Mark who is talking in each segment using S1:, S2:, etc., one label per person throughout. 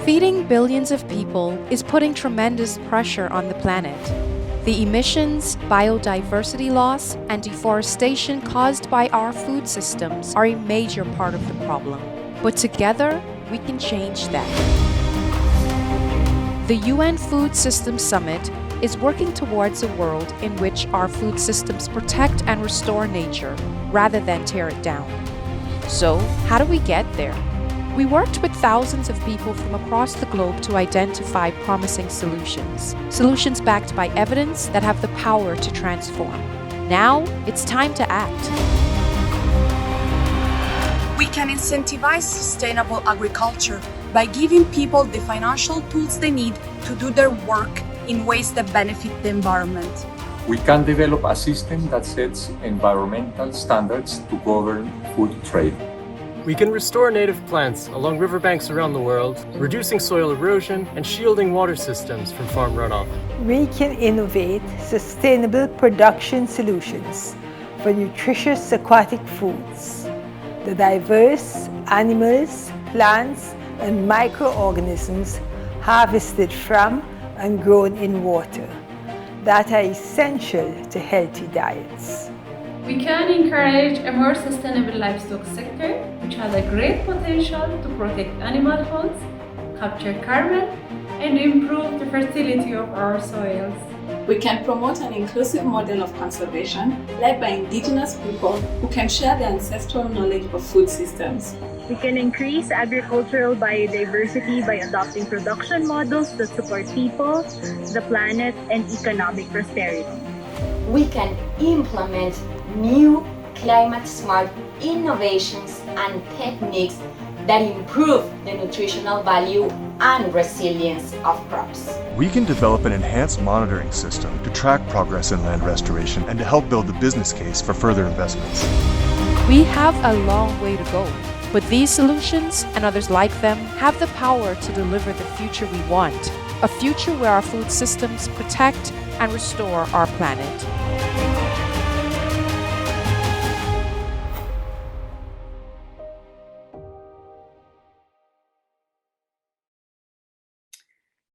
S1: Feeding billions of people is putting tremendous pressure on the planet. The emissions, biodiversity loss, and deforestation caused by our food systems are a major part of the problem. But together, we can change that. The UN Food Systems Summit is working towards a world in which our food systems protect and restore nature rather than tear it down. So, how do we get there? We worked with thousands of people from across the globe to identify promising solutions backed by evidence that have the power to transform. Now, it's time to act.
S2: We can incentivize sustainable agriculture by giving people the financial tools they need to do their work in ways that benefit the environment.
S3: We can develop a system that sets environmental standards to govern food trade.
S4: We can restore native plants along riverbanks around the world, reducing soil erosion and shielding water systems from farm runoff.
S5: We can innovate sustainable production solutions for nutritious aquatic foods. The diverse animals, plants, and microorganisms harvested from and grown in water that are essential to healthy diets.
S6: We can encourage a more sustainable livestock sector, which has a great potential to protect animal health, capture carbon, and improve the fertility of our soils.
S7: We can promote an inclusive model of conservation led by indigenous people who can share their ancestral knowledge of food systems.
S8: We can increase agricultural biodiversity by adopting production models that support people, the planet, and economic prosperity.
S9: We can implement new climate-smart innovations and techniques that improve the nutritional value and resilience of crops.
S10: We can develop an enhanced monitoring system to track progress in land restoration and to help build the business case for further investments.
S1: We have a long way to go, but these solutions and others like them have the power to deliver the future we want, a future where our food systems protect and restore our planet.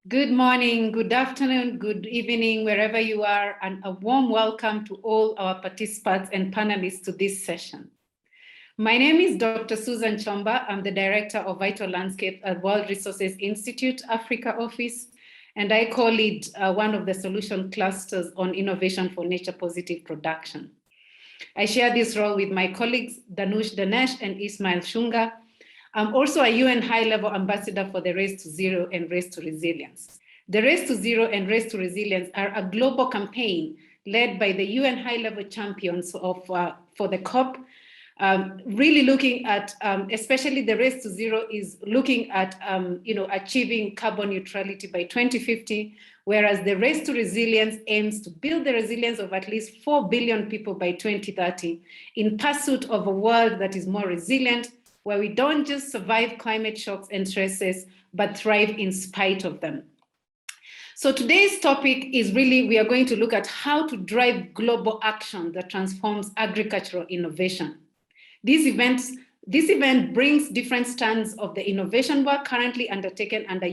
S11: Good morning, good afternoon, good evening, wherever you are, and a warm welcome to all our participants and panelists to this session. My name is Dr. Susan Chomba. I'm the Director of Vital Landscape at World Resources Institute Africa Office, and I co-lead one of the solution clusters on innovation for nature-positive production. I share this role with my colleagues, Danush Danesh and Ismail Shunga. I'm also a UN high-level ambassador for the Race to Zero and Race to Resilience. The Race to Zero and Race to Resilience are a global campaign led by the UN high-level champions for the COP, really looking at, especially the Race to Zero is looking at achieving carbon neutrality by 2050, whereas the Race to Resilience aims to build the resilience of at least 4 billion people by 2030 in pursuit of a world that is more resilient, where we don't just survive climate shocks and stresses, but thrive in spite of them. So today's topic is really, we are going to look at how to drive global action that transforms agricultural innovation. This event brings different strands of the innovation work currently undertaken under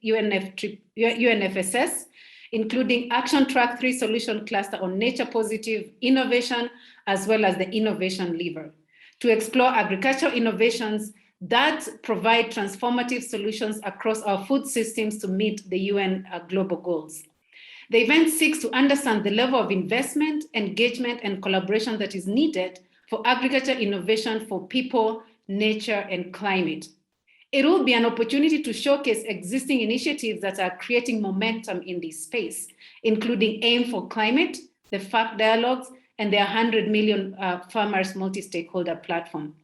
S11: UNFSS, including Action Track 3 Solution Cluster on Nature Positive Innovation, as well as the Innovation Lever, to explore agricultural innovations that provide transformative solutions across our food systems to meet the UN global goals. The event seeks to understand the level of investment, engagement, and collaboration that is needed for agricultural innovation for people, nature, and climate. It will be an opportunity to showcase existing initiatives that are creating momentum in this space, including AIM for Climate, the FAC Dialogues, and their 100 million farmers multi-stakeholder platform.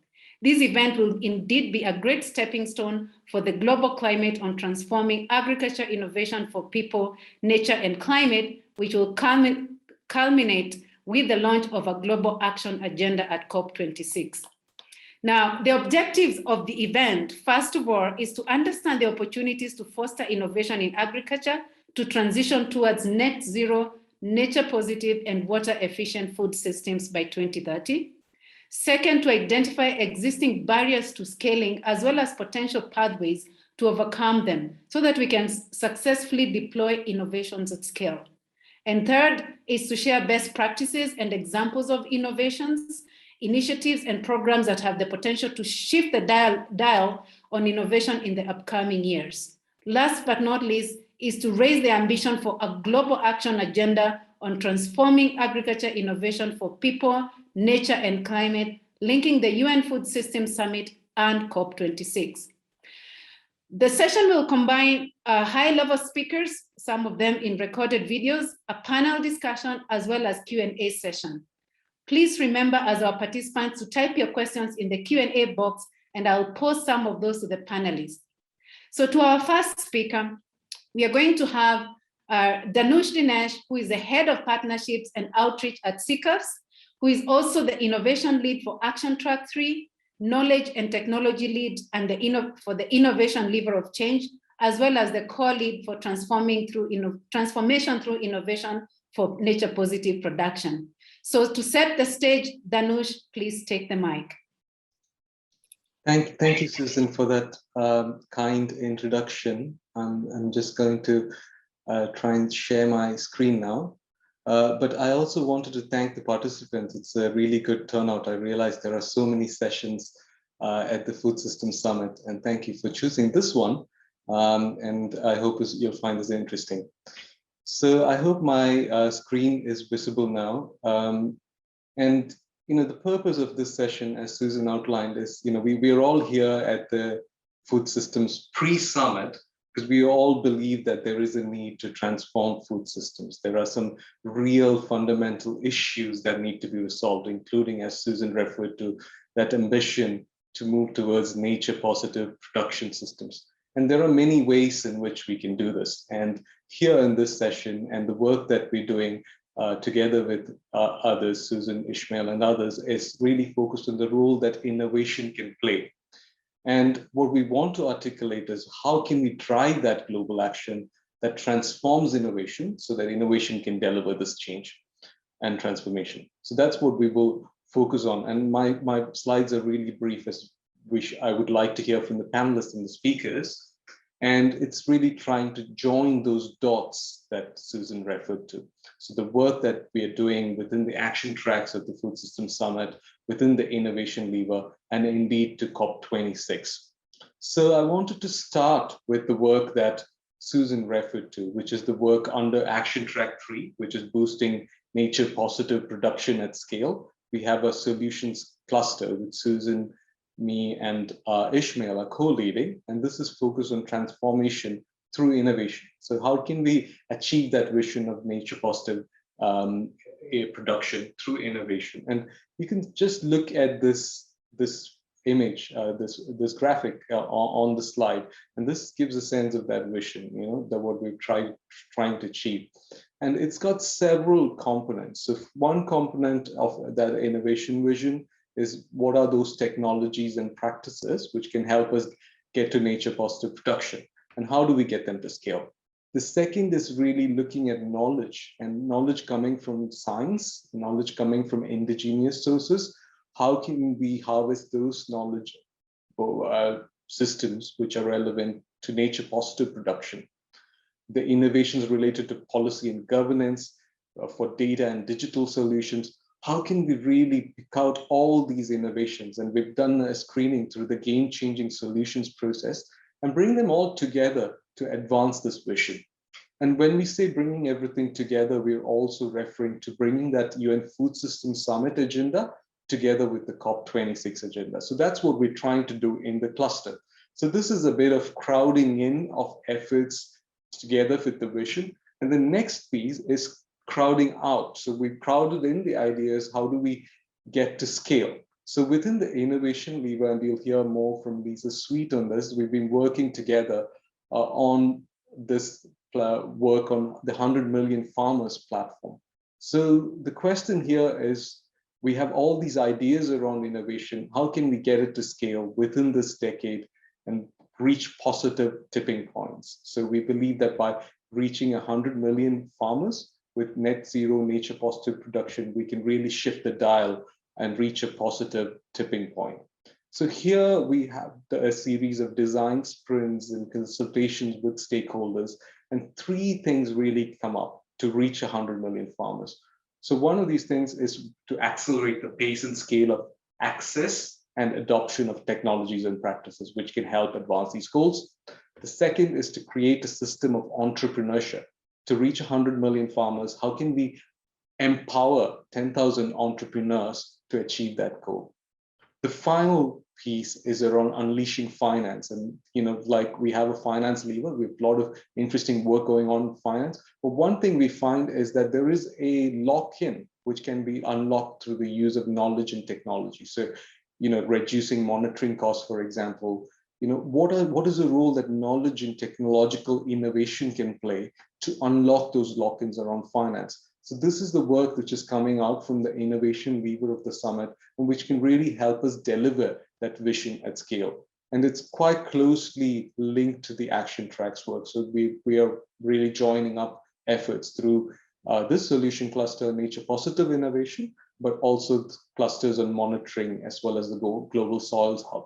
S11: This event will indeed be a great stepping stone for the global climate on transforming agriculture innovation for people, nature, and climate, which will culminate with the launch of a global action agenda at COP26. Now, the objectives of the event, first of all, is to understand the opportunities to foster innovation in agriculture to transition towards net zero, nature positive, and water efficient food systems by 2030. Second, to identify existing barriers to scaling as well as potential pathways to overcome them so that we can successfully deploy innovations at scale. And third is to share best practices and examples of innovations, initiatives, and programs that have the potential to shift the dial on innovation in the upcoming years. Last but not least is to raise the ambition for a global action agenda on transforming agriculture innovation for people, nature, and climate, linking the UN Food Systems Summit and COP26. The session will combine high-level speakers, some of them in recorded videos, a panel discussion, as well as Q&A session. Please remember as our participants to type your questions in the Q&A box, and I'll post some of those to the panelists. So to our first speaker, we are going to have Danush Dinesh, who is the Head of Partnerships and Outreach at CCAFS, who is also the Innovation Lead for Action Track 3, Knowledge and Technology Lead and for the Innovation Lever of Change, as well as the core lead for transformation through innovation for nature positive production. So to set the stage, Danush, please take the mic.
S12: Thank you, Susan, for that kind introduction. I'm just going to try and share my screen now. But I also wanted to thank the participants. It's a really good turnout. I realized there are so many sessions at the Food Systems Summit, and thank you for choosing this one. And I hope you'll find this interesting. So I hope my screen is visible now. And the purpose of this session, as Susan outlined, is we are all here at the Food Systems Pre-Summit because we all believe that there is a need to transform food systems. There are some real fundamental issues that need to be resolved, including, as Susan referred to, that ambition to move towards nature-positive production systems. And there are many ways in which we can do this. And here in this session and the work that we're doing together with others, Susan, Ishmael, and others, is really focused on the role that innovation can play. And what we want to articulate is how can we drive that global action that transforms innovation so that innovation can deliver this change and transformation. So that's what we will focus on. And my slides are really brief, as which I would like to hear from the panelists and the speakers. And it's really trying to join those dots that Susan referred to. So the work that we are doing within the action tracks of the Food Systems Summit, within the innovation lever, and indeed to COP26. So I wanted to start with the work that Susan referred to, which is the work under Action Track 3, which is boosting nature positive production at scale. We have a solutions cluster with Susan, me, and Ishmael are co-leading, and this is focused on transformation through innovation. So how can we achieve that vision of nature positive production through innovation? And you can just look at this image, this graphic on the slide, and this gives a sense of that vision, that what we're trying to achieve. And it's got several components. So one component of that innovation vision is what are those technologies and practices which can help us get to nature positive production, and how do we get them to scale? The second is really looking at knowledge, and knowledge coming from science, knowledge coming from indigenous sources. How can we harvest those knowledge systems which are relevant to nature positive production? The innovations related to policy and governance for data and digital solutions. How can we really pick out all these innovations? And we've done a screening through the game-changing solutions process and bring them all together to advance this vision. And when we say bringing everything together, we're also referring to bringing that UN Food Systems Summit agenda together with the COP26 agenda. So that's what we're trying to do in the cluster. So this is a bit of crowding in of efforts together with the vision. And the next piece is crowding out. So we crowded in the ideas, how do we get to scale? So within the innovation lever, and you'll hear more from Lisa Sweet on this, we've been working together on this work on the 100 Million Farmers platform. So the question here is, we have all these ideas around innovation. How can we get it to scale within this decade and reach positive tipping points? So we believe that by reaching 100 million farmers with net zero nature positive production, we can really shift the dial and reach a positive tipping point. So here we have a series of design sprints and consultations with stakeholders, and 3 things really come up to reach 100 million farmers. So one of these things is to accelerate the pace and scale of access and adoption of technologies and practices, which can help advance these goals. The second is to create a system of entrepreneurship. To reach 100 million farmers, how can we empower 10,000 entrepreneurs to achieve that goal? The final piece is around unleashing finance. And, like we have a finance lever, we have a lot of interesting work going on in finance. But one thing we find is that there is a lock-in which can be unlocked through the use of knowledge and technology. So, reducing monitoring costs, for example, what is the role that knowledge and technological innovation can play to unlock those lock-ins around finance? So this is the work which is coming out from the innovation lever of the summit, and which can really help us deliver that vision at scale. And it's quite closely linked to the action tracks work. So we are really joining up efforts through this solution cluster, nature positive innovation, but also clusters on monitoring, as well as the global soils hub.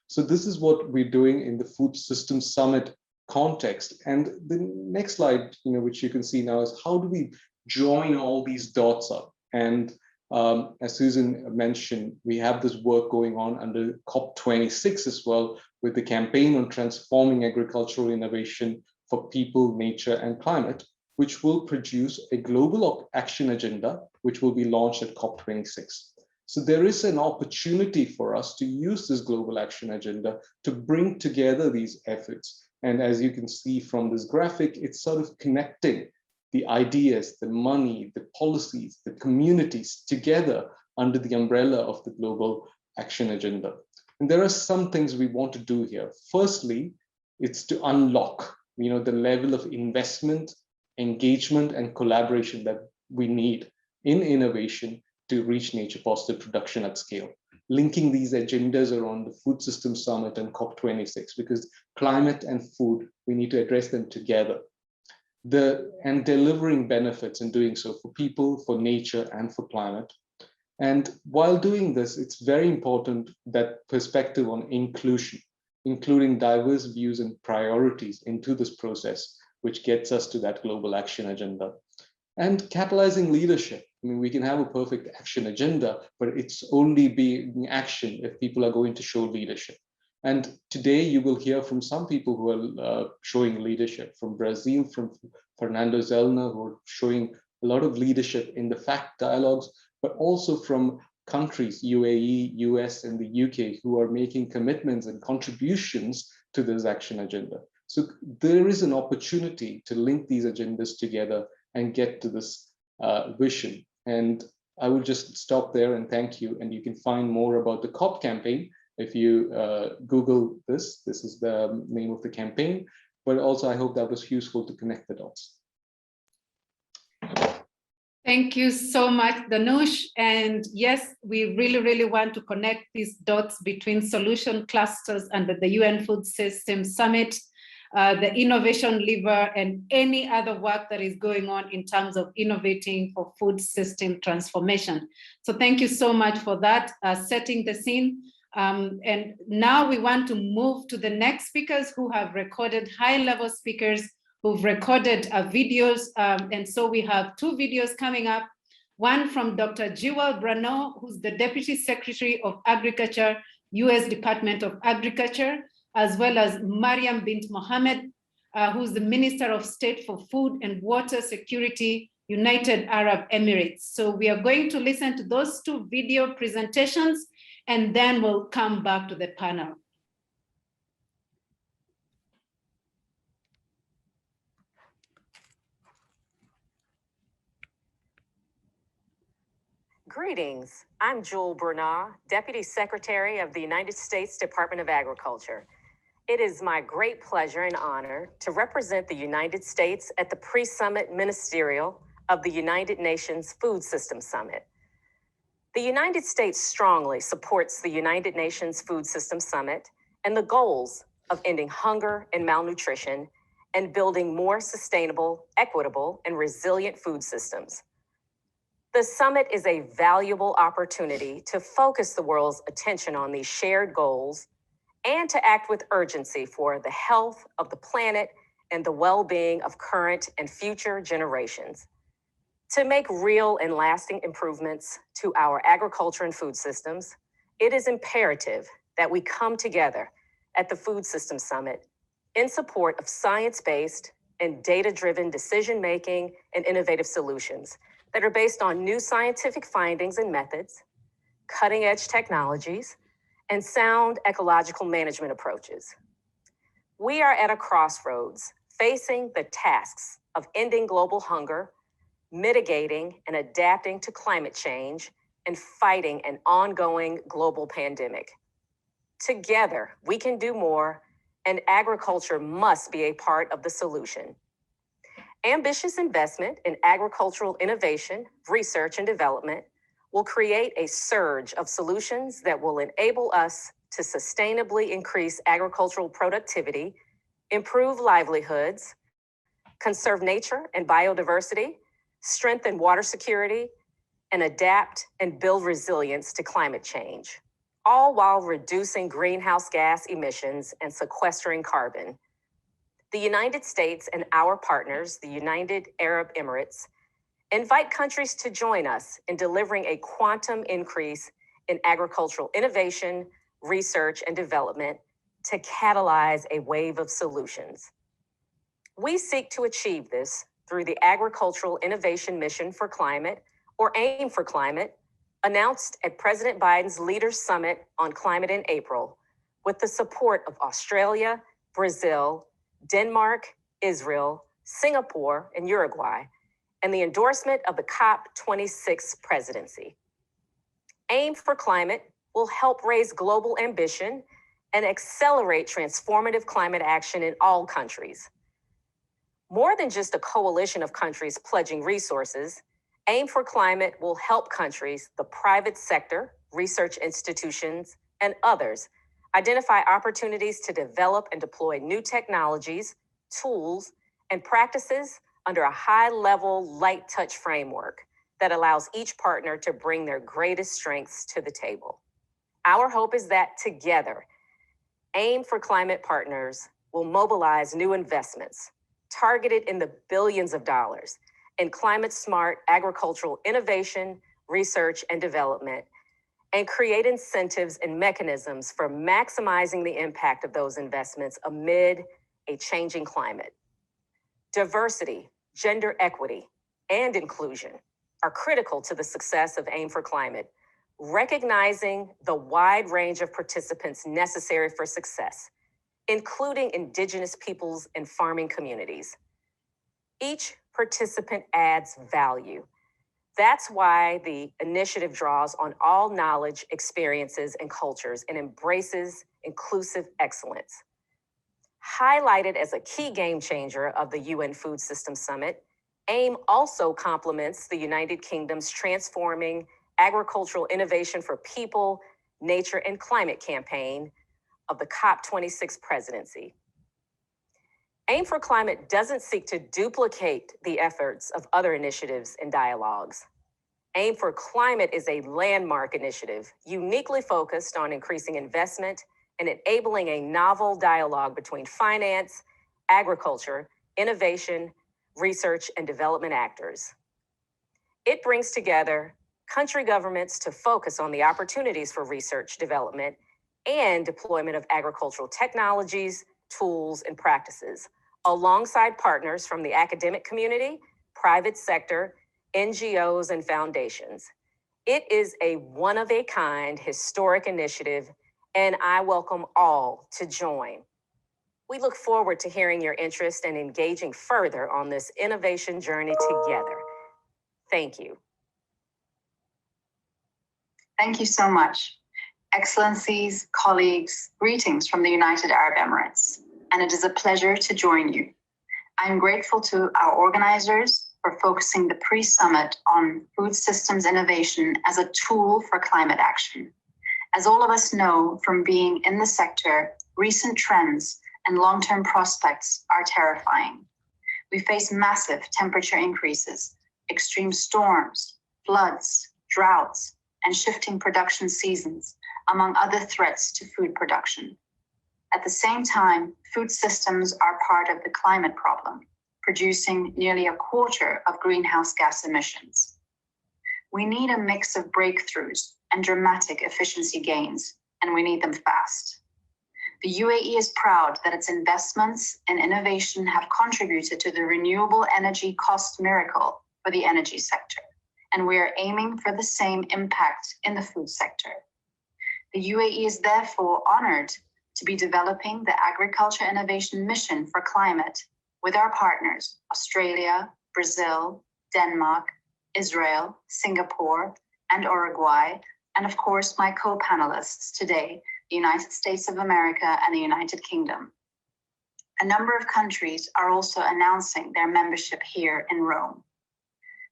S12: So this is what we're doing in the Food Systems Summit context. And the next slide, which you can see now, is how do we join all these dots up? And as Susan mentioned, we have this work going on under COP26 as well, with the campaign on transforming agricultural innovation for people, nature, and climate, which will produce a global action agenda, which will be launched at COP26. So there is an opportunity for us to use this global action agenda to bring together these efforts. And as you can see from this graphic, it's sort of connecting the ideas, the money, the policies, the communities together under the umbrella of the global action agenda. And there are some things we want to do here. Firstly, it's to unlock, the level of investment, engagement, and collaboration that we need in innovation to reach nature positive production at scale. Linking these agendas around the Food Systems Summit and COP26, because climate and food, we need to address them together. And delivering benefits in doing so for people, for nature, and for climate. And while doing this, it's very important that perspective on inclusion, including diverse views and priorities into this process, which gets us to that global action agenda. And catalyzing leadership. We can have a perfect action agenda, but it's only being action if people are going to show leadership. And today you will hear from some people who are showing leadership, from Brazil, from Fernando Brazil, who are showing a lot of leadership in the fact dialogues, but also from countries, UAE, US, and the UK, who are making commitments and contributions to this action agenda. So there is an opportunity to link these agendas together and get to this vision. And I will just stop there and thank you. And you can find more about the COP campaign if you Google this. This is the name of the campaign. But also, I hope that was useful to connect the dots.
S11: Thank you so much, Danush. And yes, we really, really want to connect these dots between solution clusters under the UN Food Systems Summit, the innovation lever, and any other work that is going on in terms of innovating for food system transformation. So thank you so much for that, setting the scene. And now we want to move to the next speakers who have recorded, high-level speakers who've recorded videos. And so we have 2 videos coming up. One from Dr. Jewel Brano, who's the Deputy Secretary of Agriculture, US Department of Agriculture, as well as Mariam Bint Mohammed, who's the Minister of State for Food and Water Security, United Arab Emirates. So we are going to listen to those 2 video presentations, and then we'll come back to the panel.
S13: Greetings, I'm Jewel Brana, Deputy Secretary of the United States Department of Agriculture. It is my great pleasure and honor to represent the United States at the Pre-Summit Ministerial of the United Nations Food Systems Summit. The United States strongly supports the United Nations Food Systems Summit and the goals of ending hunger and malnutrition and building more sustainable, equitable, and resilient food systems. The summit is a valuable opportunity to focus the world's attention on these shared goals and to act with urgency for the health of the planet and the well-being of current and future generations. To make real and lasting improvements to our agriculture and food systems, it is imperative that we come together at the Food Systems Summit in support of science-based and data-driven decision-making and innovative solutions that are based on new scientific findings and methods, cutting-edge technologies, and sound ecological management approaches. We are at a crossroads facing the tasks of ending global hunger, mitigating and adapting to climate change, and fighting an ongoing global pandemic. Together, we can do more, and agriculture must be a part of the solution. Ambitious investment in agricultural innovation, research, and development will create a surge of solutions that will enable us to sustainably increase agricultural productivity, improve livelihoods, conserve nature and biodiversity, strengthen water security, and adapt and build resilience to climate change, all while reducing greenhouse gas emissions and sequestering carbon. The United States and our partners, the United Arab Emirates, invite countries to join us in delivering a quantum increase in agricultural innovation, research, and development to catalyze a wave of solutions. We seek to achieve this through the Agricultural Innovation Mission for Climate, or AIM for Climate, announced at President Biden's Leaders Summit on Climate in April, with the support of Australia, Brazil, Denmark, Israel, Singapore, and Uruguay, and the endorsement of the COP26 presidency. AIM for Climate will help raise global ambition and accelerate transformative climate action in all countries. More than just a coalition of countries pledging resources, AIM for Climate will help countries, the private sector, research institutions, and others identify opportunities to develop and deploy new technologies, tools, and practices under a high-level, light-touch framework that allows each partner to bring their greatest strengths to the table. Our hope is that together, AIM for Climate partners will mobilize new investments targeted in the billions of dollars in climate-smart agricultural innovation, research, and development, and create incentives and mechanisms for maximizing the impact of those investments amid a changing climate. Diversity, gender equity, and inclusion are critical to the success of AIM for Climate, recognizing the wide range of participants necessary for success, including Indigenous peoples and farming communities. Each participant adds value. That's why the initiative draws on all knowledge, experiences, and cultures and embraces inclusive excellence. Highlighted as a key game changer of the UN Food Systems Summit, AIM also complements the United Kingdom's Transforming Agricultural Innovation for People, Nature, and Climate campaign of the COP26 presidency. AIM for Climate doesn't seek to duplicate the efforts of other initiatives and dialogues. AIM for Climate is a landmark initiative uniquely focused on increasing investment and enabling a novel dialogue between finance, agriculture, innovation, research, and development actors. It brings together country governments to focus on the opportunities for research, development, and deployment of agricultural technologies, tools, and practices, alongside partners from the academic community, private sector, NGOs, and foundations. It is a one-of-a-kind historic initiative, and I welcome all to join. We look forward to hearing your interest and engaging further on this innovation journey together. Thank you.
S14: Thank you so much. Excellencies, colleagues, greetings from the United Arab Emirates, and it is a pleasure to join you. I'm grateful to our organizers for focusing the pre-summit on food systems innovation as a tool for climate action. As all of us know from being in the sector, recent trends and long-term prospects are terrifying. We face massive temperature increases, extreme storms, floods, droughts, and shifting production seasons, among other threats to food production. At the same time, food systems are part of the climate problem, producing nearly a quarter of greenhouse gas emissions. We need a mix of breakthroughs and dramatic efficiency gains, and we need them fast. The UAE is proud that its investments in innovation have contributed to the renewable energy cost miracle for the energy sector, and we are aiming for the same impact in the food sector. The UAE is therefore honored to be developing the Agriculture Innovation Mission for Climate with our partners, Australia, Brazil, Denmark, Israel, Singapore, and Uruguay, and of course, my co-panelists today, the United States of America and the United Kingdom. A number of countries are also announcing their membership here in Rome.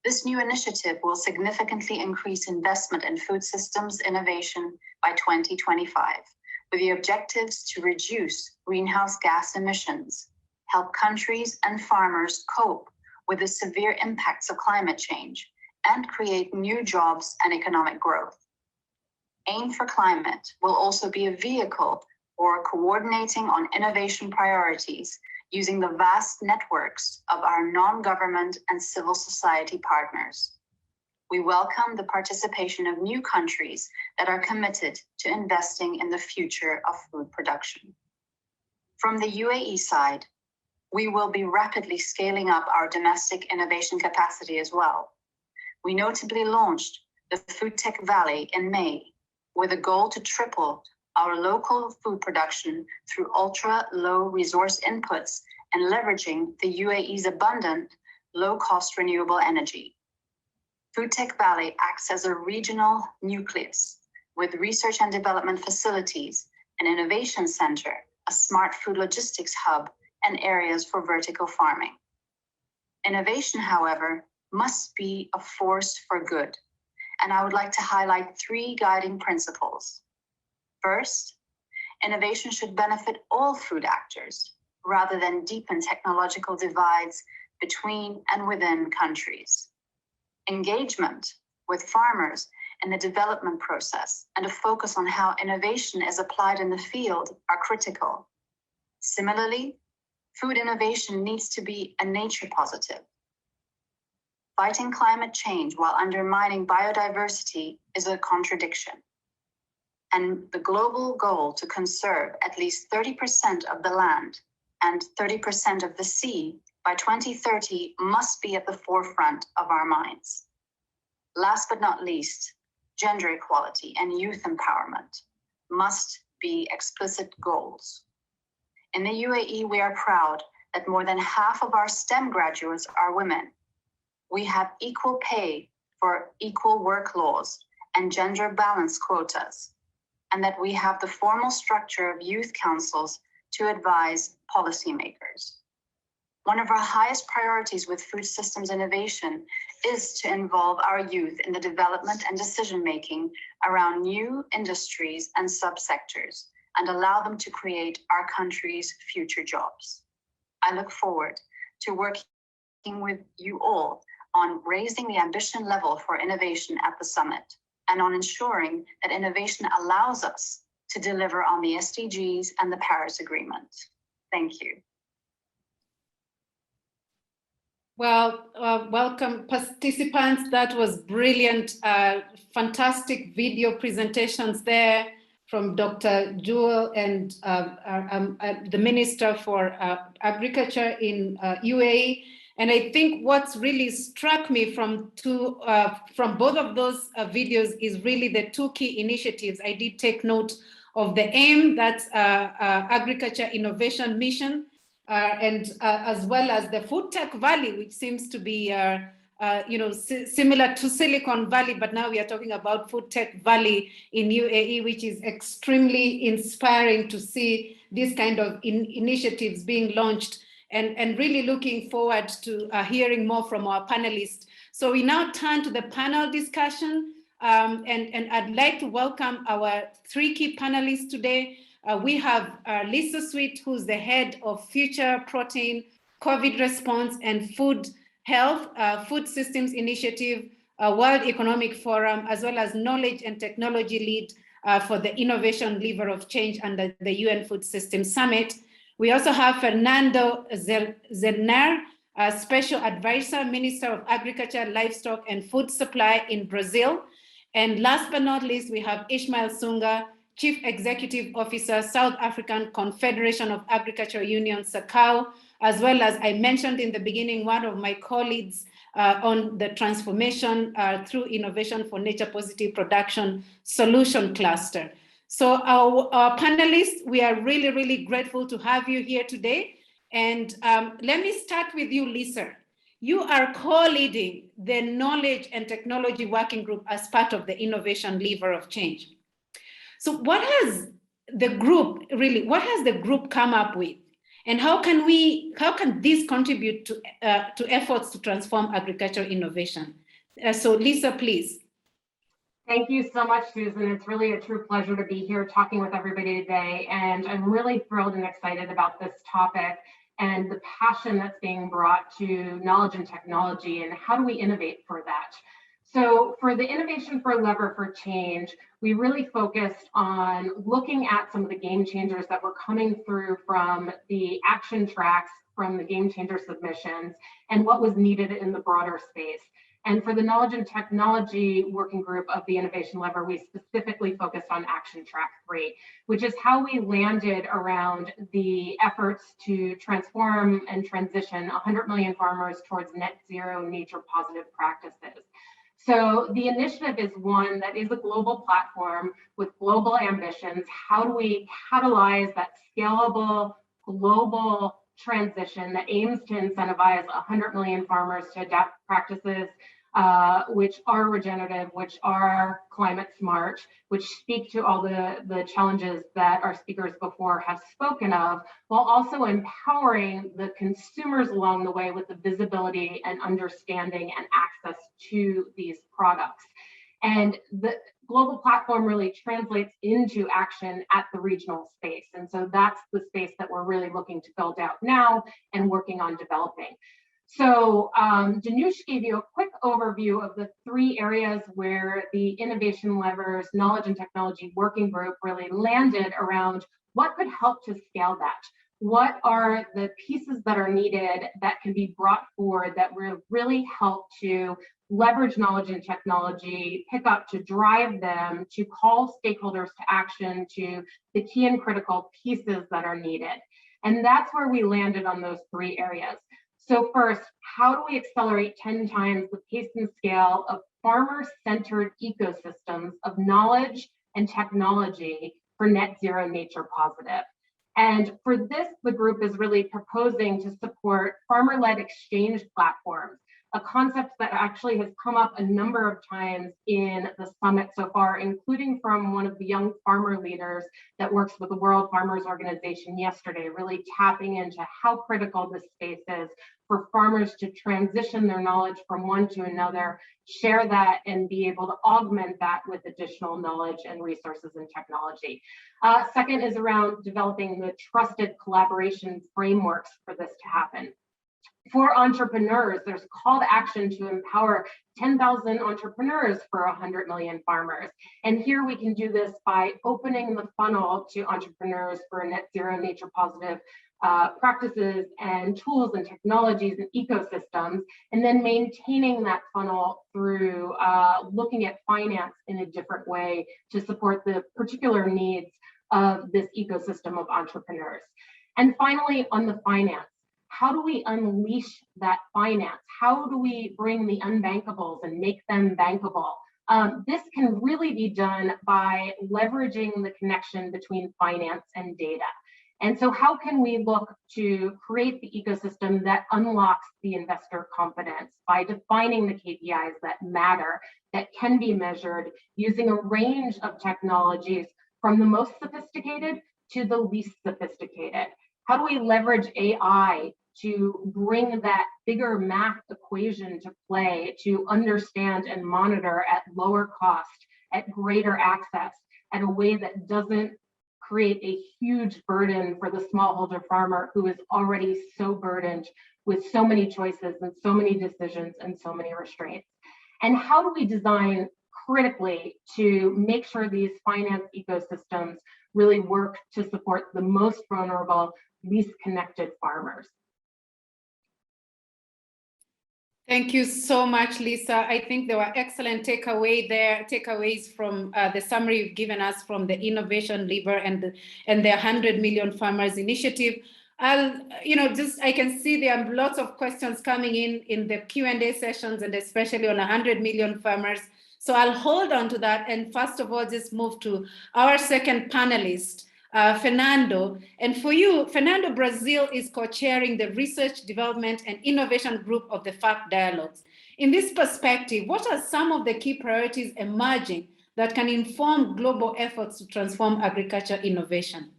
S14: This new initiative will significantly increase investment in food systems innovation by 2025, with the objectives to reduce greenhouse gas emissions, help countries and farmers cope with the severe impacts of climate change, and create new jobs and economic growth. Aim for Climate will also be a vehicle for coordinating on innovation priorities using the vast networks of our non-government and civil society partners. We welcome the participation of new countries that are committed to investing in the future of food production. From the UAE side, we will be rapidly scaling up our domestic innovation capacity as well. We notably launched the Foodtech Valley in May, with a goal to triple our local food production through ultra-low resource inputs and leveraging the UAE's abundant, low-cost renewable energy. Foodtech Valley acts as a regional nucleus with research and development facilities, an innovation center, a smart food logistics hub, and areas for vertical farming. Innovation, however, must be a force for good, and I would like to highlight 3 guiding principles. First, innovation should benefit all food actors rather than deepen technological divides between and within countries. Engagement with farmers in the development process and a focus on how innovation is applied in the field are critical. Similarly, food innovation needs to be a nature positive. Fighting climate change while undermining biodiversity is a contradiction. And the global goal to conserve at least 30% of the land and 30% of the sea by 2030 must be at the forefront of our minds. Last but not least, gender equality and youth empowerment must be explicit goals. In the UAE, we are proud that more than half of our STEM graduates are women. We have equal pay for equal work laws and gender balance quotas, and that we have the formal structure of youth councils to advise policymakers. One of our highest priorities with food systems innovation is to involve our youth in the development and decision-making around new industries and subsectors and allow them to create our country's future jobs. I look forward to working with you all on raising the ambition level for innovation at the summit and on ensuring that innovation allows us to deliver on the SDGs and the Paris Agreement. Thank you.
S11: Well, welcome participants. That was brilliant, fantastic video presentations there from Dr. Jewel and the Minister for Agriculture in UAE. And I think what's really struck me from both of those videos is really the 2 key initiatives. I did take note of the AIM, that's Agriculture Innovation Mission, and as well as the Foodtech Valley, which seems to be similar to Silicon Valley, but now we are talking about Foodtech Valley in UAE, which is extremely inspiring to see these kind of initiatives being launched, and really looking forward to hearing more from our panelists. So we now turn to the panel discussion, and I'd like to welcome our 3 key panelists today. We have Lisa Sweet, who's the head of Future Protein, COVID Response and Food Health, Food Systems Initiative World Economic Forum, as well as knowledge and technology lead for the innovation lever of change under the UN Food Systems Summit. We also have Fernando Brazil, Special Advisor, Minister of Agriculture, Livestock and Food Supply in Brazil. And last but not least, we have Ishmael Sunga, Chief Executive Officer, South African Confederation of Agriculture Unions, SACAU, as well as I mentioned in the beginning, one of my colleagues on the transformation through innovation for nature positive production solution cluster. So our panelists, we are really, really grateful to have you here today. And let me start with you, Lisa. You are co-leading the Knowledge and Technology Working Group as part of the Innovation Lever of Change. So what has the group come up with? And how can this contribute to efforts to transform agriculture innovation? So Lisa, please.
S15: Thank you so much, Susan. It's really a true pleasure to be here talking with everybody today. And I'm really thrilled and excited about this topic and the passion that's being brought to knowledge and technology and how do we innovate for that. So for the Innovation for Lever for Change, we really focused on looking at some of the game changers that were coming through from the action tracks from the game changer submissions and what was needed in the broader space. And for the Knowledge and Technology Working Group of the Innovation Lever, we specifically focused on Action Track 3, which is how we landed around the efforts to transform and transition 100 million farmers towards net zero nature positive practices. So the initiative is one that is a global platform with global ambitions. How do we catalyze that scalable global transition that aims to incentivize 100 million farmers to adapt practices which are regenerative, which are climate smart, which speak to all the challenges that our speakers before have spoken of, while also empowering the consumers along the way with the visibility and understanding and access to these products. And the global platform really translates into action at the regional space. And so that's the space that we're really looking to build out now and working on developing. So Danush gave you a quick overview of the 3 areas where the Innovation Lever's Knowledge and Technology Working Group really landed around what could help to scale that. What are the pieces that are needed that can be brought forward that will really help to leverage knowledge and technology, pick up to drive them, to call stakeholders to action, to the key and critical pieces that are needed. And that's where we landed on those 3 areas. So first, how do we accelerate 10 times the pace and scale of farmer-centered ecosystems of knowledge and technology for net zero nature positive? And for this, the group is really proposing to support farmer-led exchange platforms, a concept that actually has come up a number of times in the summit so far, including from one of the young farmer leaders that works with the World Farmers Organization yesterday, really tapping into how critical this space is for farmers to transition their knowledge from one to another, share that, and be able to augment that with additional knowledge and resources and technology. Second is around developing the trusted collaboration frameworks for this to happen. For entrepreneurs, there's a call to action to empower 10,000 entrepreneurs for 100 million farmers. And here we can do this by opening the funnel to entrepreneurs for net zero nature positive practices and tools and technologies and ecosystems, and then maintaining that funnel through looking at finance in a different way to support the particular needs of this ecosystem of entrepreneurs. And finally, on the finance, how do we unleash that finance? How do we bring the unbankables and make them bankable? This can really be done by leveraging the connection between finance and data. And so how can we look to create the ecosystem that unlocks the investor confidence by defining the KPIs that matter, that can be measured using a range of technologies from the most sophisticated to the least sophisticated? How do we leverage AI to bring that bigger math equation to play, to understand and monitor at lower cost, at greater access, at a way that doesn't create a huge burden for the smallholder farmer who is already so burdened with so many choices and so many decisions and so many restraints? And how do we design critically to make sure these finance ecosystems really work to support the most vulnerable, least connected farmers?
S11: Thank you so much, Lisa. I think there were excellent takeaways from the summary you've given us from the innovation lever and the 100 Million Farmers Initiative. I can see there are lots of questions coming in the Q&A sessions, and especially on 100 million farmers. So I'll hold on to that, and first of all, just move to our second panelist, Fernando. And for you, Fernando Brazil is co-chairing the Research, Development and Innovation Group of the FAC Dialogues. In this perspective, what are some of the key priorities emerging that can inform global efforts to transform agriculture innovation?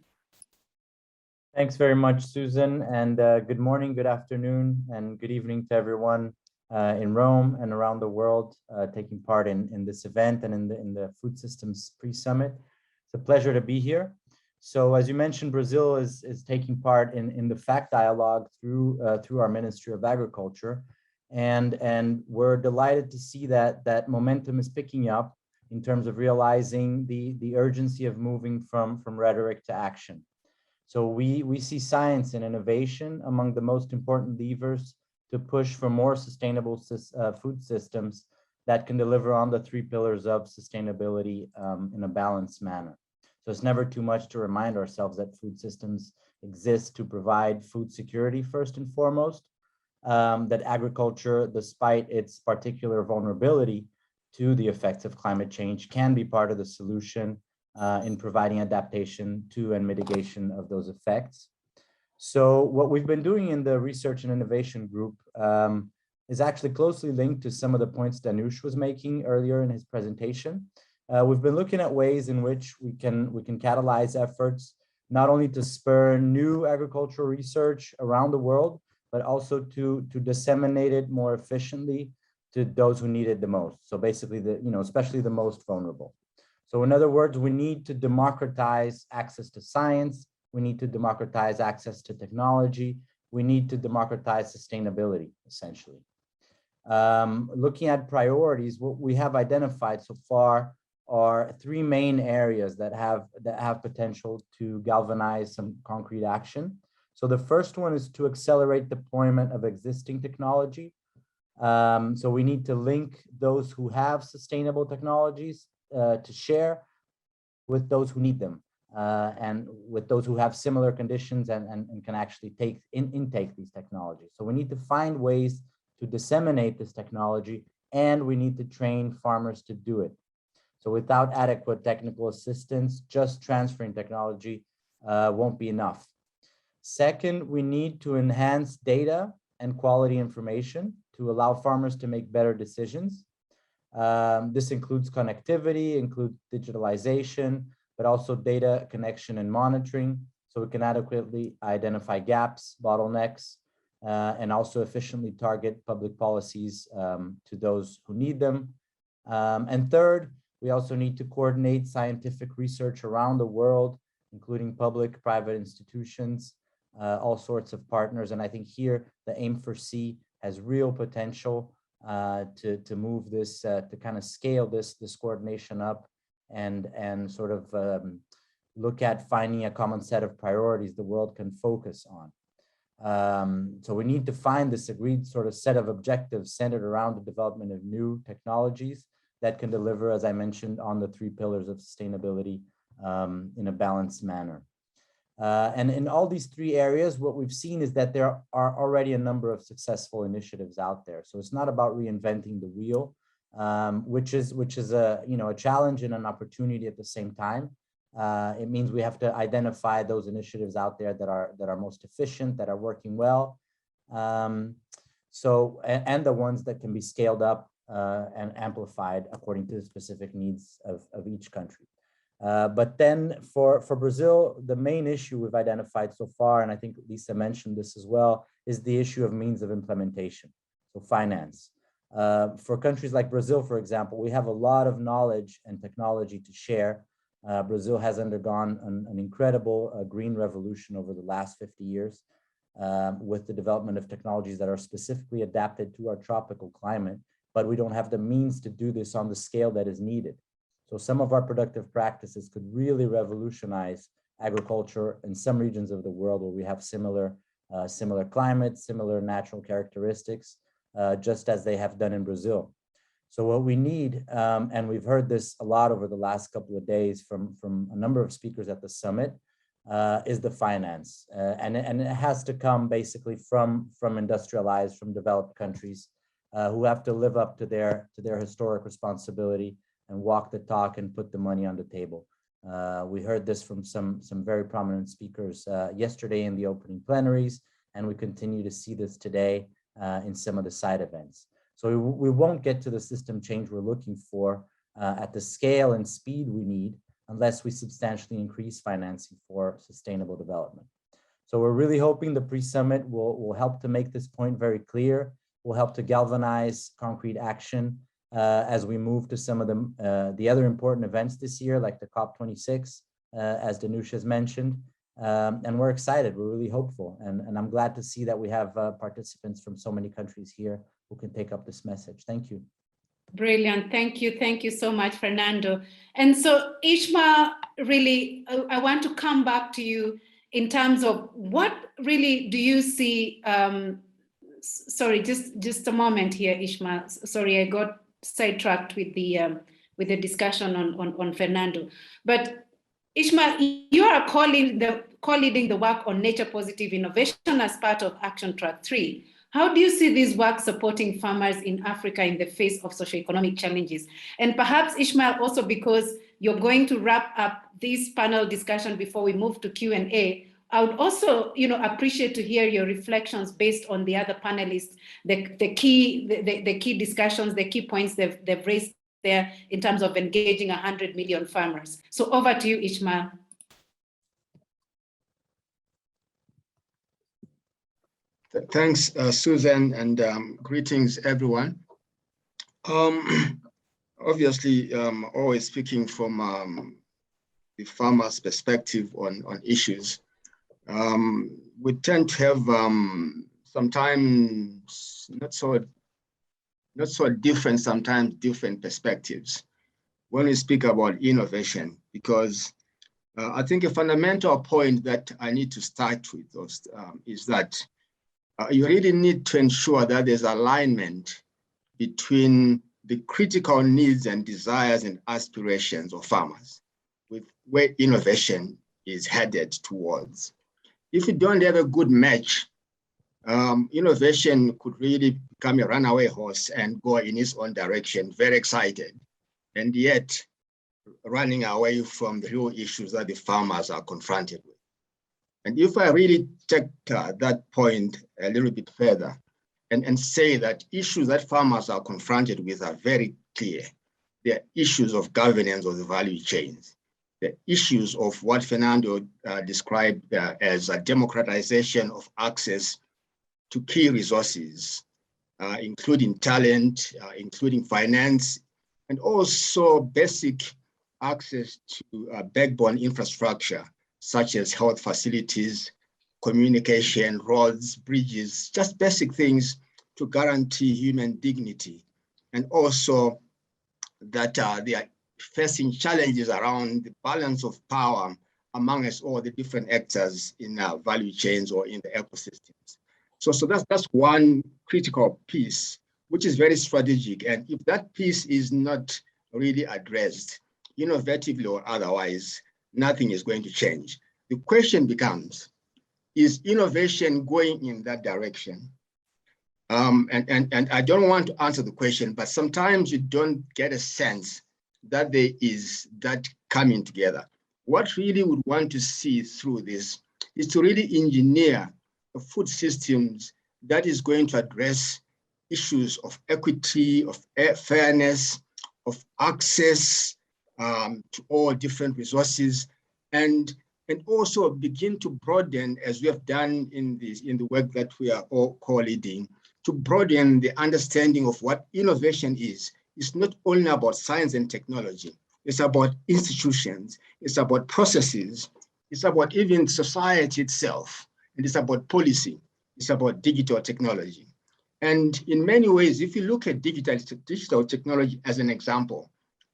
S16: Thanks very much, Susan, and good morning, good afternoon, and good evening to everyone in Rome and around the world taking part in this event and in the Food Systems Pre-Summit. It's a pleasure to be here. So as you mentioned, Brazil is taking part in the FAC dialogue through our Ministry of Agriculture, and we're delighted to see that momentum is picking up in terms of realizing the urgency of moving from rhetoric to action. So we see science and innovation among the most important levers to push for more sustainable food systems that can deliver on the 3 pillars of sustainability in a balanced manner. So it's never too much to remind ourselves that food systems exist to provide food security first and foremost, that agriculture, despite its particular vulnerability to the effects of climate change, can be part of the solution in providing adaptation to and mitigation of those effects. So what we've been doing in the Research and Innovation Group is actually closely linked to some of the points Danush was making earlier in his presentation. We've been looking at ways in which we can catalyze efforts, not only to spur new agricultural research around the world, but also to disseminate it more efficiently to those who need it the most. So basically, especially the most vulnerable. So in other words, we need to democratize access to science. We need to democratize access to technology. We need to democratize sustainability, essentially. Looking at priorities, what we have identified so far are 3 main areas that have potential to galvanize some concrete action. So the first one is to accelerate deployment of existing technology. So we need to link those who have sustainable technologies to share with those who need them, and with those who have similar conditions and can actually intake these technologies. So we need to find ways to disseminate this technology, and we need to train farmers to do it. So without adequate technical assistance, just transferring technology won't be enough. Second, we need to enhance data and quality information to allow farmers to make better decisions. This includes connectivity, includes digitalization, but also data connection and monitoring, so we can adequately identify gaps, bottlenecks, and also efficiently target public policies to those who need them. And third, we also need to coordinate scientific research around the world, including public, private institutions, all sorts of partners. And I think here the Aim4C has real potential to move this, to kind of scale this coordination up and sort of look at finding a common set of priorities the world can focus on. So we need to find this agreed sort of set of objectives centered around the development of new technologies that can deliver, as I mentioned, on the 3 pillars of sustainability in a balanced manner. And in all these 3 areas, what we've seen is that there are already a number of successful initiatives out there. So it's not about reinventing the wheel, which is a challenge and an opportunity at the same time. It means we have to identify those initiatives out there that are most efficient, that are working well, and the ones that can be scaled up and amplified according to the specific needs of each country. But then for Brazil, the main issue we've identified so far, and I think Lisa mentioned this as well, is the issue of means of implementation, so finance. For countries like Brazil, for example, we have a lot of knowledge and technology to share. Brazil has undergone an incredible green revolution over the last 50 years with the development of technologies that are specifically adapted to our tropical climate, but we don't have the means to do this on the scale that is needed. So some of our productive practices could really revolutionize agriculture in some regions of the world where we have similar climate, similar natural characteristics, just as they have done in Brazil. So what we need, and we've heard this a lot over the last couple of days from a number of speakers at the summit, is the finance. And it has to come basically from industrialized, from developed countries who have to live up to their historic responsibility and walk the talk and put the money on the table. We heard this from some very prominent speakers yesterday in the opening plenaries, and we continue to see this today in some of the side events. So we won't get to the system change we're looking for at the scale and speed we need unless we substantially increase financing for sustainable development. So we're really hoping the pre-summit will help to make this point very clear, will help to galvanize concrete action as we move to some of the other important events this year, like the COP26, as Danush has mentioned. And we're excited, we're really hopeful. And I'm glad to see that we have participants from so many countries here who can take up this message. Thank you.
S11: Brilliant. Thank you so much, Fernando. And so Ishmael, really, I want to come back to you in terms of what really do you see, sorry, just a moment here, Ishmael. Sorry, I got sidetracked with the discussion on Fernando. But Ishmael, you are co-leading the work on nature positive innovation as part of Action Track 3. How do you see this work supporting farmers in Africa in the face of socioeconomic challenges? And perhaps, Ishmael, also because you're going to wrap up this panel discussion before we move to Q&A, I would also, appreciate to hear your reflections based on the other panelists, the key discussions, the key points they've raised there in terms of engaging 100 million farmers. So over to you, Ishmael.
S17: Thanks, Susan, and greetings, everyone. Obviously, always speaking from the farmer's perspective on issues. We tend to have sometimes not so different, sometimes different perspectives when we speak about innovation, because I think a fundamental point that I need to start with is that you really need to ensure that there's alignment between the critical needs and desires and aspirations of farmers with where innovation is headed towards. If you don't have a good match, innovation could really become a runaway horse and go in its own direction, very excited, and yet running away from the real issues that the farmers are confronted with. And if I really take that point a little bit further and say that issues that farmers are confronted with are very clear. They're issues of governance of the value chains. The issues of what Fernando described as a democratization of access to key resources, including talent, including finance, and also basic access to backbone infrastructure, such as health facilities, communication, roads, bridges, just basic things to guarantee human dignity. And also that they are facing challenges around the balance of power among us all the different actors in our value chains or in the ecosystems. So that's one critical piece, which is very strategic. And if that piece is not really addressed, innovatively or otherwise, nothing is going to change. The question becomes, is innovation going in that direction? And I don't want to answer the question, but sometimes you don't get a sense that there is that coming together. What really would want to see through this is to really engineer a food systems that is going to address issues of equity, of fairness, of access to all different resources, and also begin to broaden, as we have done in the work that we are all co-leading, to broaden the understanding of what innovation is. It's not only about science and technology. It's about institutions. It's about processes. It's about even society itself. And it's about policy. It's about digital technology. And in many ways, if you look at digital technology as an example,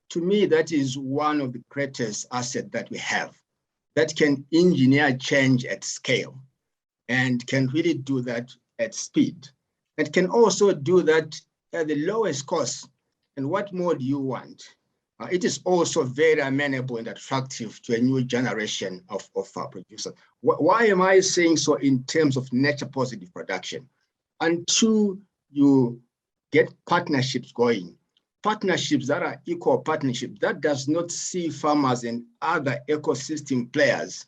S17: to me, that is one of the greatest assets that we have that can engineer change at scale and can really do that at speed. And can also do that at the lowest cost. And what more do you want? It is also very amenable and attractive to a new generation of producers. Why am I saying so in terms of nature positive production? Until you get partnerships going, partnerships that are equal partnerships, that does not see farmers and other ecosystem players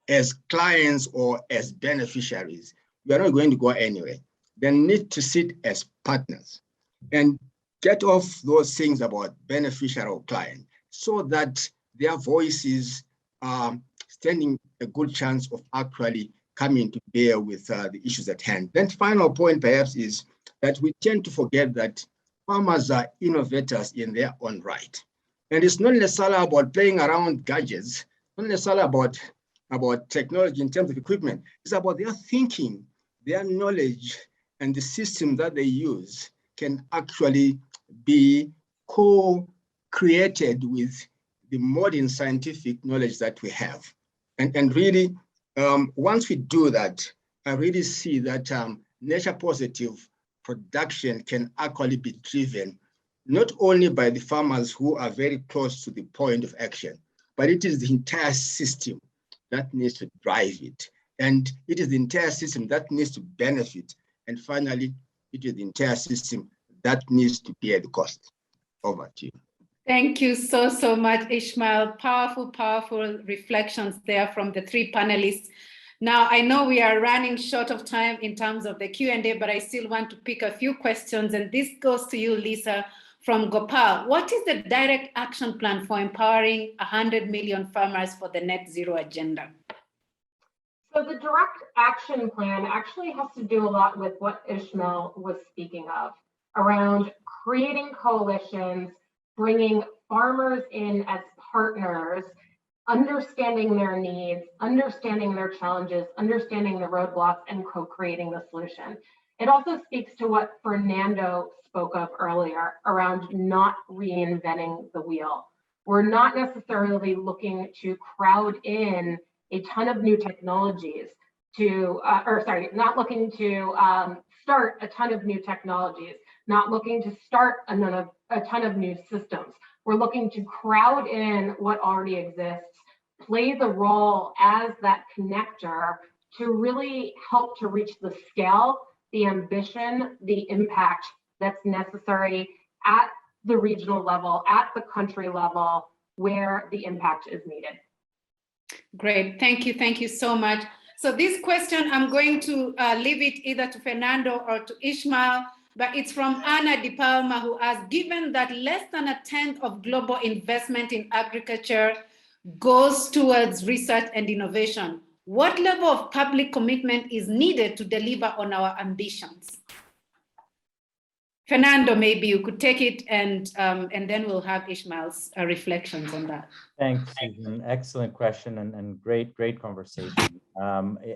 S17: as clients or as beneficiaries, we are not going to go anywhere. They need to sit as partners and get off those things about beneficiary or client so that their voices are standing a good chance of actually coming to bear with the issues at hand. Then final point perhaps is that we tend to forget that farmers are innovators in their own right. And it's not necessarily about playing around gadgets, not necessarily about technology in terms of equipment. It's about their thinking, their knowledge, and the system that they use can actually be co-created with the modern scientific knowledge that we have. And really, once we do that, I really see that nature positive production can actually be driven not only by the farmers who are very close to the point of action, but it is the entire system that needs to drive it. And it is the entire system that needs to benefit. And finally, it is the entire system that needs to bear the cost. Over to you.
S11: Thank you so much, Ishmael. Powerful, powerful reflections there from the three panelists. Now, I know we are running short of time in terms of the Q&A, but I still want to pick a few questions. And this goes to you, Lisa, from Gopal. What is the direct action plan for empowering 100 million farmers for the net zero agenda?
S15: So the direct action plan actually has to do a lot with what Ishmael was speaking of, around creating coalitions, bringing farmers in as partners, understanding their needs, understanding their challenges, understanding the roadblocks, and co-creating the solution. It also speaks to what Fernando spoke of earlier around not reinventing the wheel. We're not necessarily looking to crowd in a ton of new technologies to, not looking to start a ton of new technologies, not looking to start a ton of new systems. We're looking to crowd in what already exists, play the role as that connector to really help to reach the scale, the ambition, the impact that's necessary at the regional level, at the country level, where the impact is needed.
S11: Great, thank you so much. So this question, I'm going to leave it either to Fernando or to Ishmael, but it's from Ana Di Palma, who asked, given that less than 1/10 of global investment in agriculture goes towards research and innovation, what level of public commitment is needed to deliver on our ambitions? Fernando, maybe you could take it, and then we'll have Ishmael's reflections on that.
S16: Thanks, Susan. Excellent question and great conversation.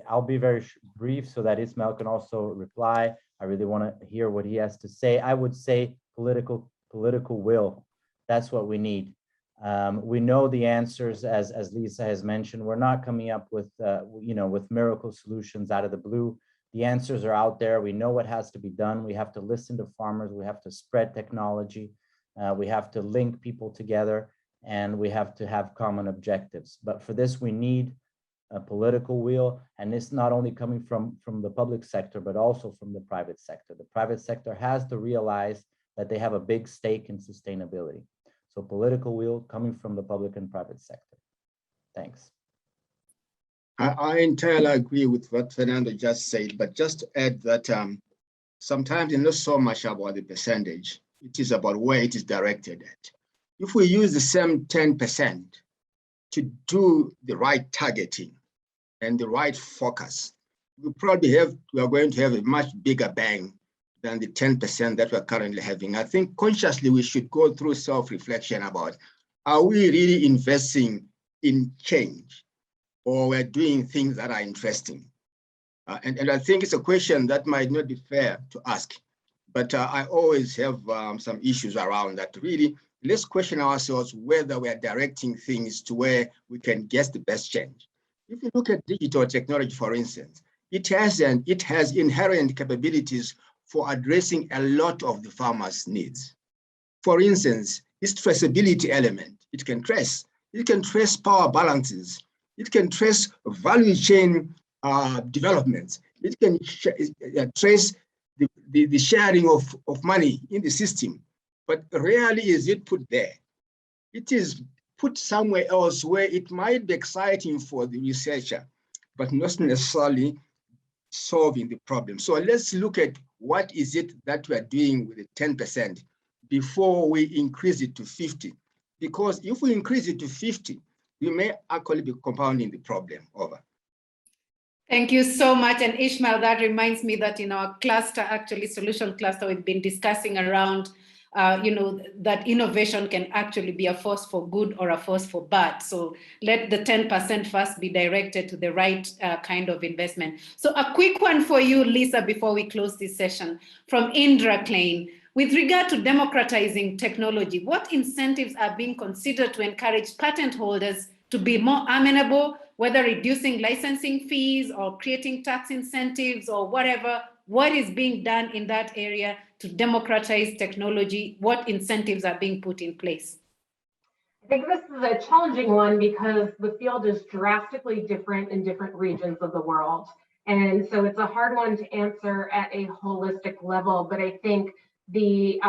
S16: I'll be very brief so that Ishmael can also reply. I really want to hear what he has to say. I would say political will. That's what we need. We know the answers, as Lisa has mentioned. We're not coming up with with miracle solutions out of the blue. The answers are out there. We know what has to be done. We have to listen to farmers. We have to spread technology. We have to link people together, and we have to have common objectives. But for this, we need a political will, and it's not only coming from the public sector, but also from the private sector. The private sector has to realize that they have a big stake in sustainability. So political will coming from the public and private sector. Thanks.
S17: I entirely agree with what Fernando just said, but just to add that sometimes it's not so much about the percentage, it is about where it is directed at. If we use the same 10% to do the right targeting and the right focus, we are going to have a much bigger bang than the 10% that we're currently having. I think consciously we should go through self-reflection about, are we really investing in change, or we're doing things that are interesting? And I think it's a question that might not be fair to ask. But I always have some issues around that. Really, let's question ourselves whether we are directing things to where we can get the best change. If you look at digital technology, for instance, it has inherent capabilities for addressing a lot of the farmers' needs. For instance, its traceability element, it can trace power balances, it can trace value chain developments, it can trace the sharing of money in the system, but rarely is it put there. It is put somewhere else where it might be exciting for the researcher, but not necessarily solving the problem. So let's look at what is it that we are doing with the 10% before we increase it to 50. Because if we increase it to 50, we may actually be compounding the problem. Over.
S11: Thank you so much. And Ishmael, that reminds me that in our cluster, actually solution cluster, we've been discussing around that innovation can actually be a force for good or a force for bad. So let the 10% first be directed to the right kind of investment. So a quick one for you, Lisa, before we close this session, from Indra Klein. With regard to democratizing technology, what incentives are being considered to encourage patent holders to be more amenable, whether reducing licensing fees or creating tax incentives or whatever? What is being done in that area to democratize technology? What incentives are being put in place?
S15: I think this is a challenging one because the field is drastically different in different regions of the world. And so it's a hard one to answer at a holistic level, but I think the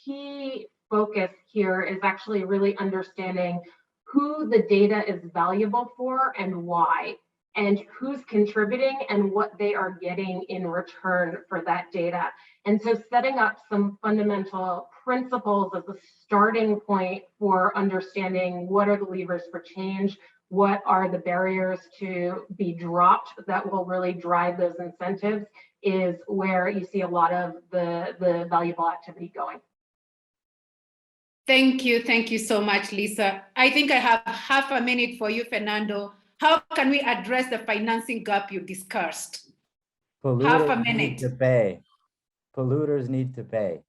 S15: key focus here is actually really understanding who the data is valuable for and why, and who's contributing and what they are getting in return for that data. And so setting up some fundamental principles as a starting point for understanding what are the levers for change, what are the barriers to be dropped that will really drive those incentives, is where you see a lot of the valuable activity going.
S11: Thank you so much, Lisa. I think I have half a minute for you, Fernando. How can we address the financing gap you discussed? Half a minute.
S16: Need to pay. Polluters need to pay.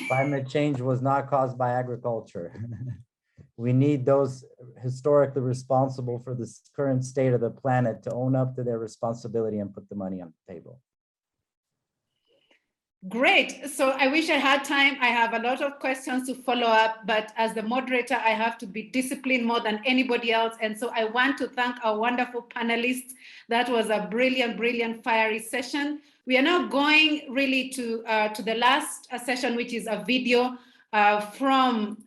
S16: Climate change was not caused by agriculture. We need those historically responsible for the current state of the planet to own up to their responsibility and put the money on the table.
S11: Great. So I wish I had time. I have a lot of questions to follow up, but as the moderator, I have to be disciplined more than anybody else. And so I want to thank our wonderful panelists. That was a brilliant, fiery session. We are now going really to the last session, which is a video from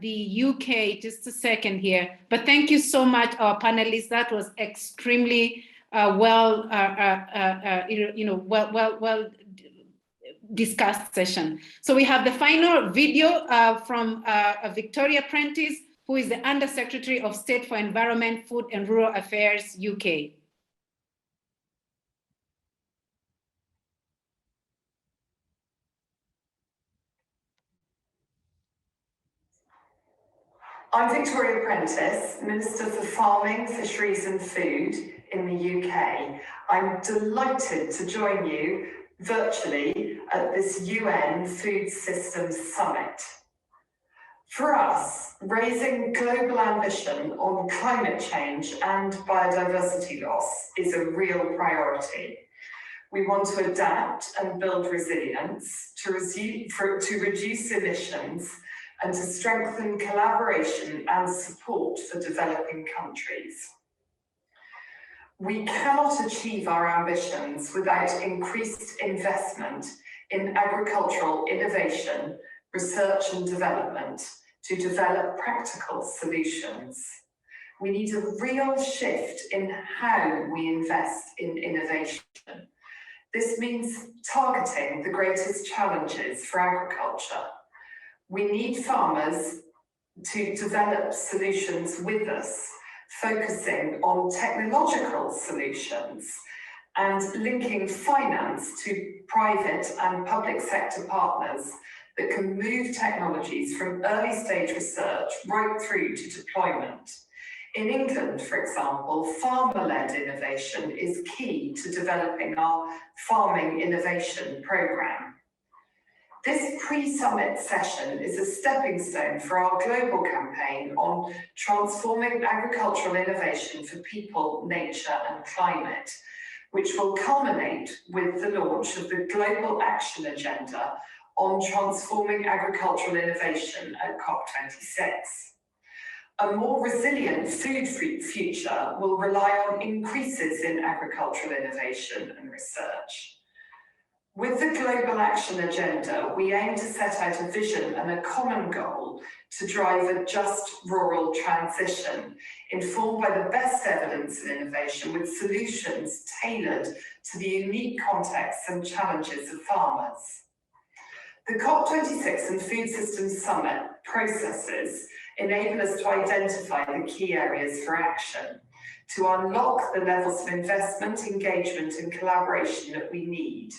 S11: the UK. Just a second here. But thank you so much, our panelists. That was extremely well discussed session. So we have the final video from Victoria Prentice, who is the Under-Secretary of State for Environment, Food and Rural Affairs, UK.
S18: I'm Victoria Prentice, Minister for Farming, Fisheries and Food in the UK. I'm delighted to join you virtually at this UN Food Systems Summit. For us, raising global ambition on climate change and biodiversity loss is a real priority. We want to adapt and build resilience to reduce emissions and to strengthen collaboration and support for developing countries. We cannot achieve our ambitions without increased investment in agricultural innovation, research and development to develop practical solutions. We need a real shift in how we invest in innovation. This means targeting the greatest challenges for agriculture. We need farmers to develop solutions with us, focusing on technological solutions and linking finance to private and public sector partners that can move technologies from early stage research right through to deployment. In England, for example, farmer-led innovation is key to developing our farming innovation programme. This pre-summit session is a stepping stone for our global campaign on transforming agricultural innovation for people, nature and climate, which will culminate with the launch of the Global Action Agenda on transforming agricultural innovation at COP26. A more resilient food future will rely on increases in agricultural innovation and research. With the Global Action Agenda, we aim to set out a vision and a common goal to drive a just rural transition, informed by the best evidence in innovation with solutions tailored to the unique contexts and challenges of farmers. The COP26 and Food Systems Summit processes enable us to identify the key areas for action, to unlock the levels of investment, engagement and collaboration that we need.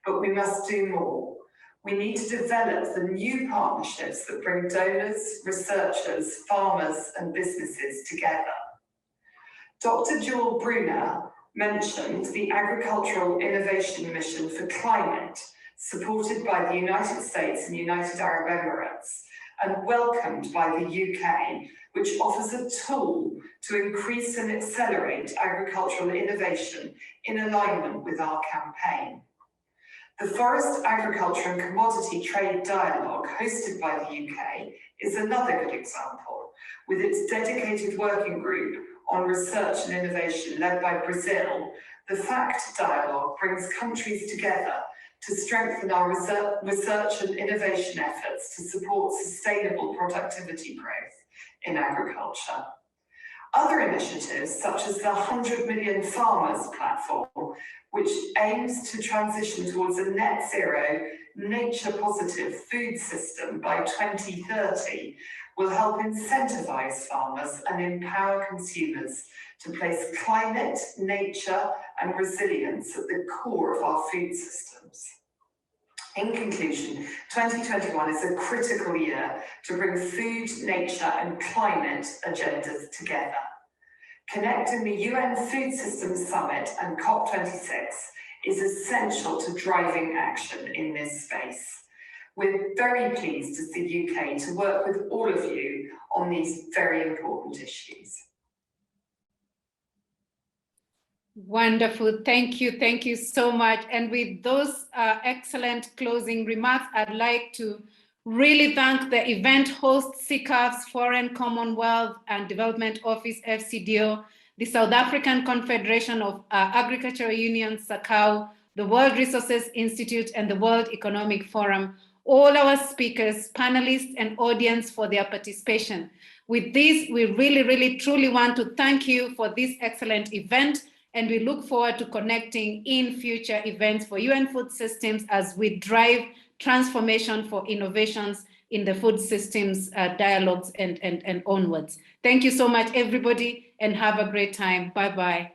S18: But we must do more. We need to develop the new partnerships that bring donors, researchers, farmers and businesses together. Dr. Jewel Brunner mentioned the Agricultural Innovation Mission for Climate, supported by the United States and United Arab Emirates, and welcomed by the UK, which offers a tool to increase and accelerate agricultural innovation in alignment with our campaign. The Forest, Agriculture and Commodity Trade Dialogue, hosted by the UK, is another good example, with its dedicated working group on research and innovation led by Brazil. The FACT dialogue brings countries together to strengthen our research and innovation efforts to support sustainable productivity growth in agriculture. Other initiatives, such as the 100 Million Farmers platform, which aims to transition towards a net zero, nature-positive food system by 2030, will help incentivize farmers and empower consumers to place climate, nature, and resilience at the core of our food systems. In conclusion, 2021 is a critical year to bring food, nature, and climate agendas together. Connecting the UN Food Systems Summit and COP26 is essential to driving action in this space. We're very pleased as the UK to work with all of you on these very important issues.
S11: Wonderful. Thank you so much. And with those excellent closing remarks, I'd like to really thank the event host, CCAF's Foreign Commonwealth and Development Office, FCDO, the South African Confederation of Agricultural Unions, SACAU, the World Resources Institute, and the World Economic Forum, all our speakers, panelists, and audience for their participation. With this, we really, truly want to thank you for this excellent event, and we look forward to connecting in future events for UN Food Systems as we drive transformation for innovations in the food systems dialogues and onwards. Thank you so much, everybody, and have a great time. Bye-bye.